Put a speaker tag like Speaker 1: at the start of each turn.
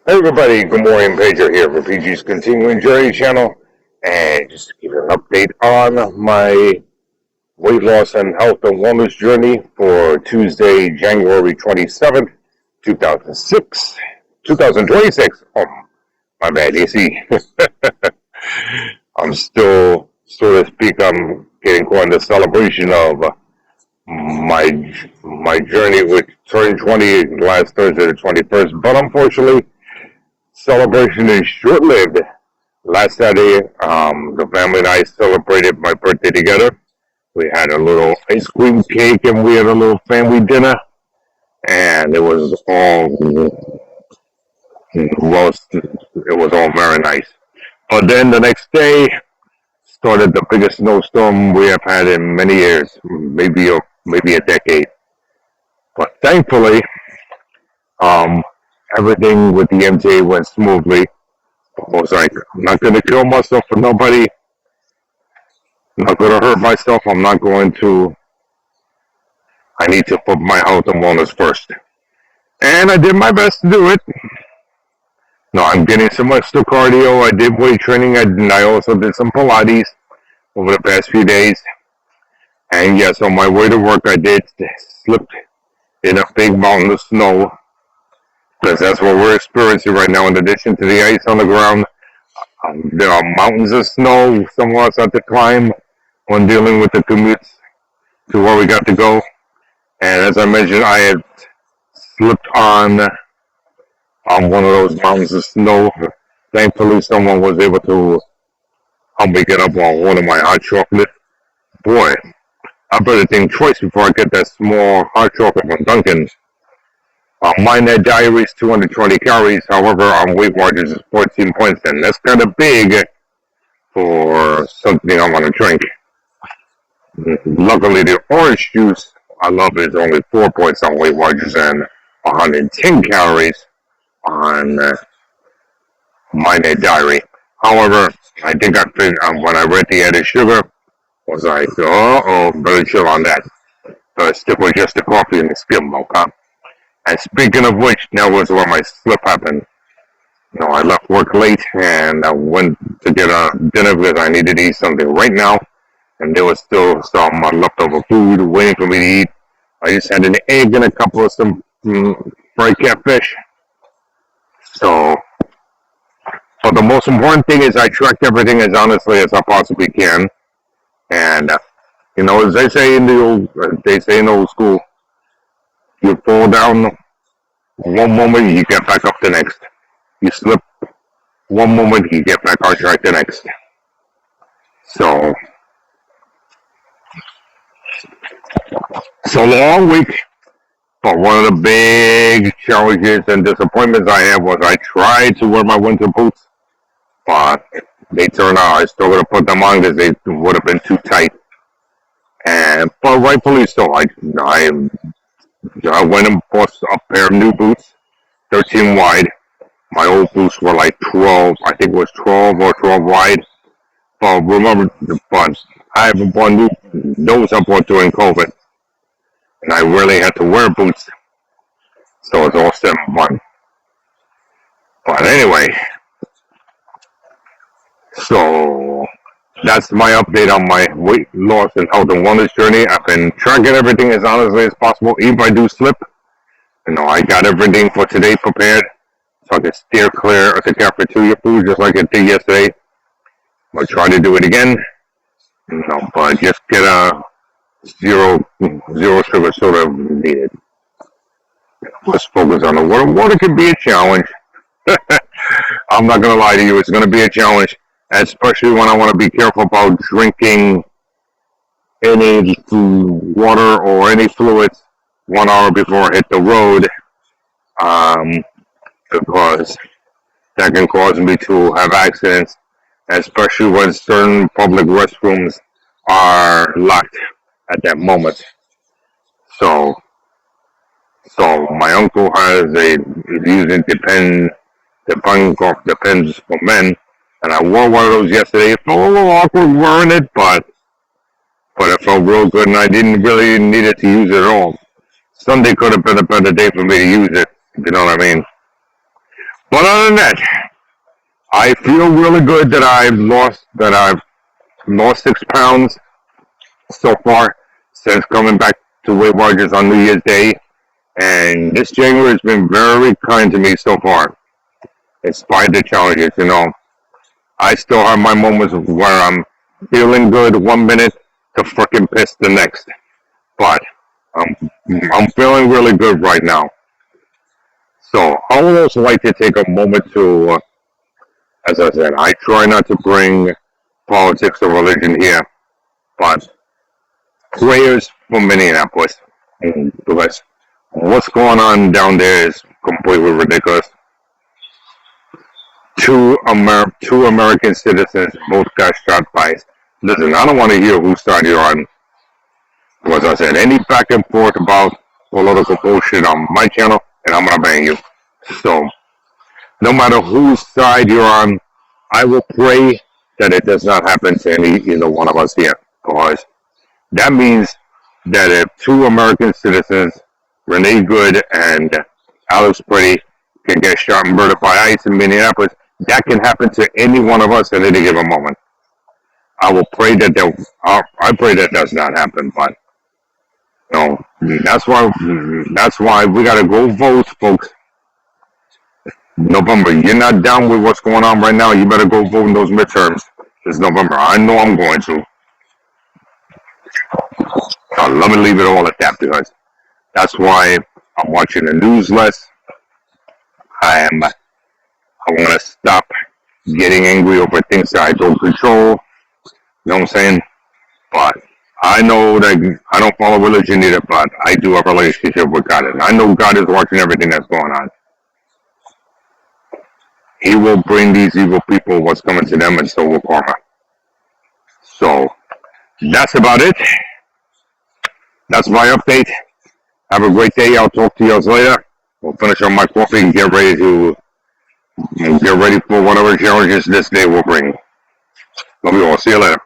Speaker 1: Hey everybody, good morning, Pedro here for PG's Continuing Journey channel, and just to give you an update on my weight loss and health and wellness journey for Tuesday, January 27th, 2026. Oh, my bad, AC. I'm still, so to speak, I'm getting caught in the celebration of my journey, which turned 20 last Thursday, the 21st, but unfortunately, celebration is short-lived. Last Saturday, the family and I celebrated my birthday together. We had a little ice cream cake and we had a little family dinner, and it was all very nice. But then the next day started the biggest snowstorm we have had in many years, maybe a decade. But thankfully, um, everything with the MJ went smoothly. I was like, I'm not going to kill myself for nobody. I'm not going to hurt myself. I need to put my health and wellness first. And I did my best to do it. No, I'm getting some extra cardio. I did weight training. I also did some Pilates over the past few days. And yes, on my way to work, I did slip in a big mountain of snow. Because that's what we're experiencing right now. In addition to the ice on the ground, there are mountains of snow some of us have to climb when dealing with the commutes to where we got to go. And as I mentioned, I had slipped on one of those mountains of snow. Thankfully, someone was able to help me get up on one of my hot chocolate. Boy, I better think twice before I get that small hot chocolate from Dunkin'. Mine that diary is 220 calories. However, on Weight Watchers is 14 points, and that's kind of big for something I want to drink. Luckily, the orange juice I love is only 4 points on Weight Watchers and 110 calories on my net diary. However, I think when I read the added sugar, I was like, better chill on that. Stick with just the coffee and the skim milk, huh? And speaking of which, that was where my slip happened. I left work late and I went to get a dinner because I needed to eat something right now. And there was still some leftover food waiting for me to eat. I just had an egg and a couple of some fried catfish. So, but the most important thing is I tracked everything as honestly as I possibly can. And as they say in the old school, you fall down one moment, you get back up the next. You slip one moment, you get back on track the next. So long week. But one of the big challenges and disappointments I had was I tried to wear my winter boots, but they turned out I still would have put them on because they would have been too tight. But rightfully so. I went and bought a pair of new boots, 13 wide. My old boots were like 12, I think it was 12 or 12 wide. But I haven't bought those I bought during COVID. And I really had to wear boots. So it's all 7-1. But anyway, so that's my update on my weight loss and health and wellness journey. I've been tracking everything as honestly as possible. Even if I do slip, I got everything for today prepared so I can steer clear of the cafeteria food just like I did yesterday. I'll try to do it again. But just get a zero sugar soda needed. Let's focus on the water. Water can be a challenge. I'm not going to lie to you. It's going to be a challenge, especially when I want to be careful about drinking any water or any fluids 1 hour before I hit the road, because that can cause me to have accidents, especially when certain public restrooms are locked at that moment. So my uncle is using Depends for men, and I wore one of those yesterday. It felt a little awkward wearing it, but it felt real good, and I didn't really need it to use it at all. Sunday could have been a better day for me to use it, if you know what I mean. But other than that, I feel really good that I've lost 6 pounds so far since coming back to Weight Watchers on New Year's Day. And this January has been very kind to me so far, in spite of the challenges. I still have my moments where I'm feeling good 1 minute to freaking piss the next. But I'm feeling really good right now. So I would also like to take a moment to, as I said, I try not to bring politics or religion here, but prayers for Minneapolis, because what's going on down there is completely ridiculous. Two American citizens both got shot by. Listen, I don't want to hear whose side you're on. As I said, any back and forth about political bullshit on my channel, and I'm gonna bang you. So, no matter whose side you're on, I will pray that it does not happen to either one of us here, because that means that if two American citizens, Renee Good and Alex Pretty, can get shot and murdered by ICE in Minneapolis, that can happen to any one of us at any given moment. I will pray I pray that does not happen, but that's why we gotta go vote, folks. November. You're not down with what's going on right now. You better go vote in those midterms this November. I know I'm going to. Let me leave it all at that, because that's why I'm watching the news less. I want to stop getting angry over things that I don't control. You know what I'm saying? But I know that I don't follow religion either, but I do have a relationship with God. And I know God is watching everything that's going on. He will bring these evil people what's coming to them, and so will karma. So, that's about it. That's my update. Have a great day. I'll talk to you guys later. We'll finish on my coffee and get ready for whatever challenges this day will bring. Love you all. See you later.